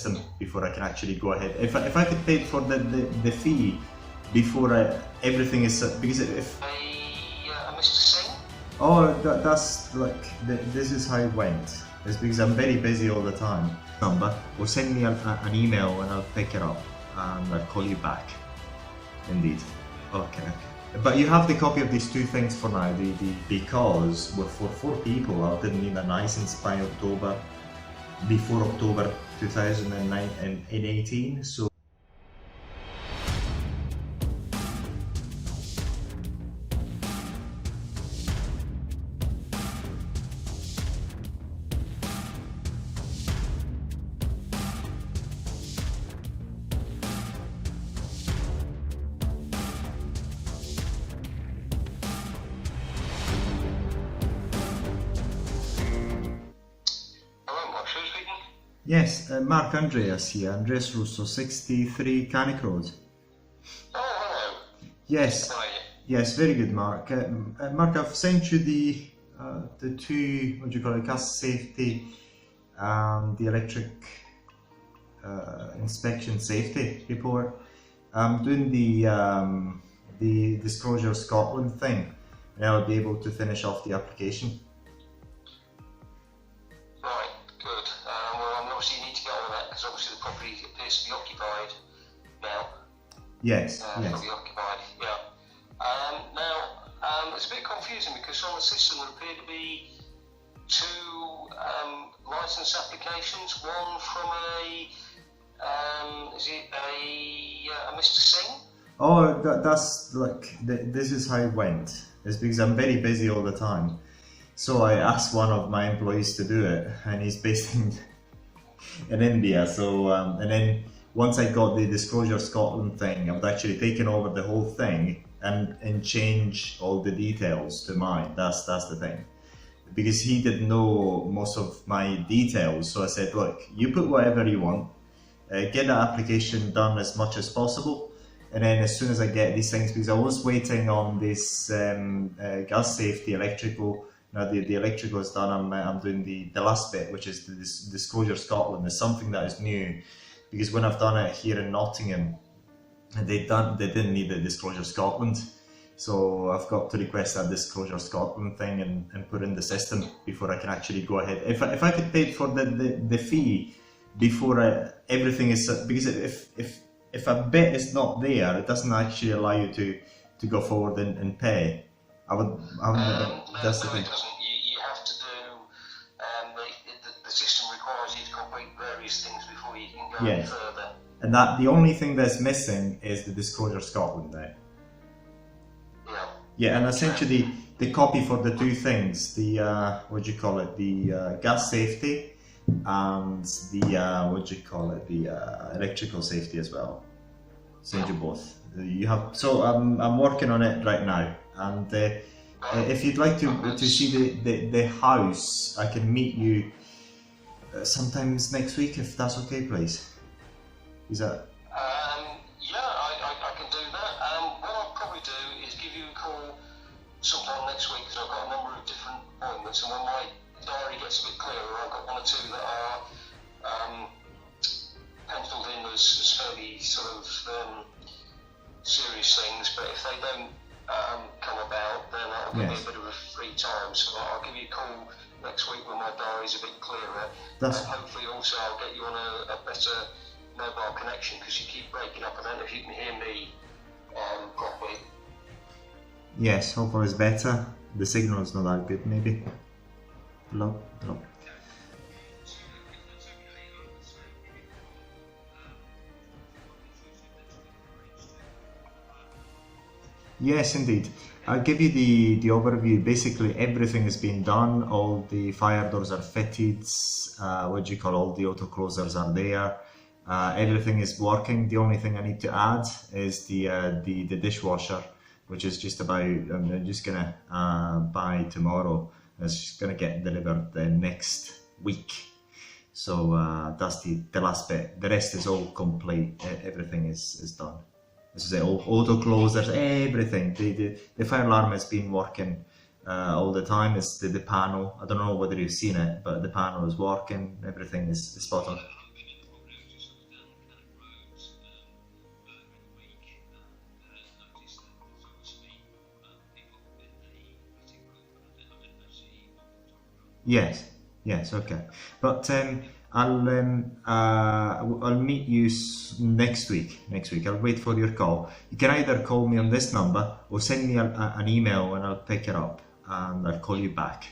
system before I can actually go ahead. If I could pay for the fee before everything is because if Mr. Singh? oh that's like this is how it went. It's because I'm very busy all the time. Number or send me an email and I'll pick it up and I'll call you back. Indeed. Okay. But you have the copy of these two things for now. Because we're for 4 people, I didn't need a license by October, before October 2018. So. Yes, Mark Andreas here, Andreas Russo, 63 Canic Road. Oh, hello. Yes, How are you? yes, very good, Mark. Mark, I've sent you the two, what do you call it, gas safety and the electric inspection safety report. I'm doing the Disclosure Scotland thing, and I'll be able to finish off the application. Right, good. Well, obviously you need to get on with that because obviously the property appears to be occupied now. Yes, yes. Fully occupied, yeah. Now, it's a bit confusing because on the system there appear to be 2 license applications. One from is it a Mr. Singh? Oh, that's like this is how it went. It's because I'm very busy all the time. So I asked one of my employees to do it, and he's based in India. So and then once I got the Disclosure Scotland thing, I've actually taken over the whole thing and change all the details to mine. That's the thing, because he didn't know most of my details. So I said, look, you put whatever you want, get the application done as much as possible. And then as soon as I get these things, because I was waiting on this gas safety, electrical. Now the electrical is done. I'm doing the last bit, which is the Disclosure Scotland. Is something that is new, because when I've done it here in Nottingham, they didn't need the Disclosure Scotland. So I've got to request that Disclosure Scotland thing and put in the system before I can actually go ahead. If I could pay for the fee before everything is, because if a bit is not there, it doesn't actually allow you to go forward and pay. That's the thing. It doesn't. You have to do, the system requires you to complete various things before you can go any further. And that the only thing that's missing is the Disclosure Scotland there. Yeah. Yeah, and I sent you the copy for the 2 things, the what do you call it, the gas safety and the what do you call it, the electrical safety as well. Send you both. You have, so I'm working on it right now, and if you'd like to see the house, I can meet you sometimes next week, if that's okay, please. Is that? Yeah, I can do that. What I'll probably do is give you a call sometime next week, because I've got a number of different appointments, and when my diary gets a bit clearer, I've got 1 or 2 that are penciled in as fairly sort of serious things, but if they don't come about, then that'll give me a bit of a free time, so I'll give you a call next week when my diary's a bit clearer, and hopefully also I'll get you on a better mobile connection, because you keep breaking up. I don't know if you can hear me properly. Yes, hopefully it's better. The signal is not that good, maybe. Hello? Hello? Yes, indeed. I'll give you the overview. Basically, everything has been done. All the fire doors are fitted. What do you call, all the auto closers are there. Everything is working. The only thing I need to add is the dishwasher, which is just about, I'm just gonna buy tomorrow. It's just gonna get delivered the next week. So that's the last bit. The rest is all complete. Everything is done. This is it, all auto closers, everything. The fire alarm has been working all the time. It's the panel. I don't know whether you've seen it, but the panel is working. Everything is spot on. Yes, yes, okay. But I'll meet you next week. Next week, I'll wait for your call. You can either call me on this number or send me an email, and I'll pick it up and I'll call you back.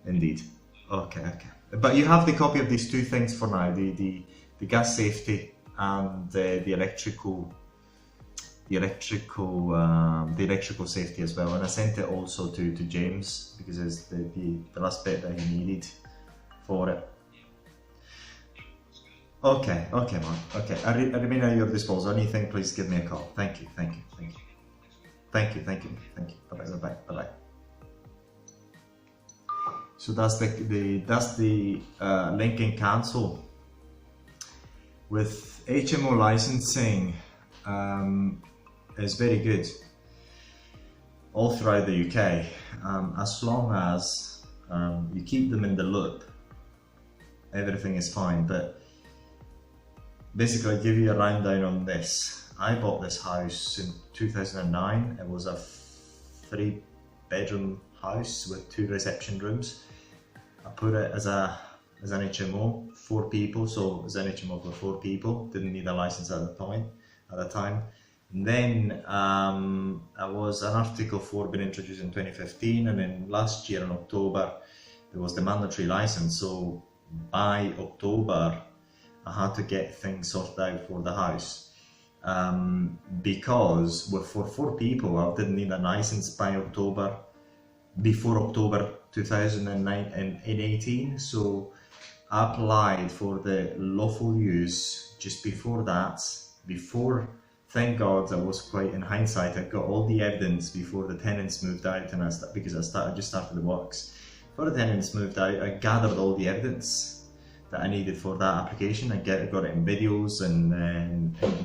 Indeed. Okay, okay. But you have the copy of these two things for now: the gas safety and the electrical safety as well. And I sent it also to James because it's the last bit that he needed for it. Okay, okay, man. Okay, I remain at your disposal. Anything, please give me a call. Thank you, thank you, thank you, thank you, thank you, thank you. Bye bye, bye bye, bye bye. So that's the Lincoln Council with HMO licensing. Is very good all throughout the UK, as long as you keep them in the loop, everything is fine. But basically, I'll give you a rundown on this. I bought this house in 2009. It was a 3-bedroom house with 2 reception rooms. I put it as an HMO, 4 people, so as an HMO for 4 people. Didn't need a license at the time. And then there was an Article 4 being introduced in 2015, and then last year in October there was the mandatory license. So by October I had to get things sorted out for the house, because for 4 people I didn't need a license before October 2018. So I applied for the lawful use just before that. Thank God, I was quite, in hindsight, I got all the evidence before the tenants moved out, and because I just started the works. Before the tenants moved out, I gathered all the evidence that I needed for that application. I got it in videos and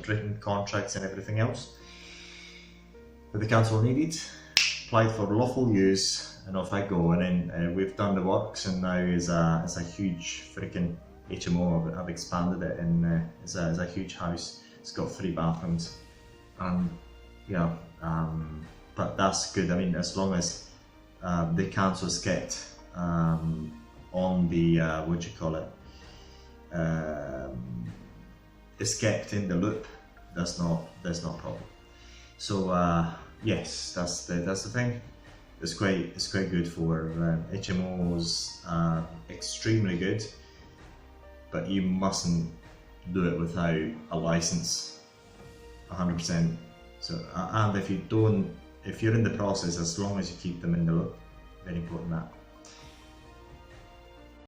written contracts and everything else that the council needed. Applied for lawful use, and off I go. And then we've done the works, and now it's a huge freaking HMO. I've expanded it, and it's a huge house. It's got 3 bathrooms, and yeah, but that's good. I mean, as long as the council's kept on the is kept in the loop, there's no problem. So yes, that's the thing. It's quite good for HMOs. Extremely good, but you mustn't do it without a license, 100%. So and if you're in the process, as long as you keep them in the loop, very important that.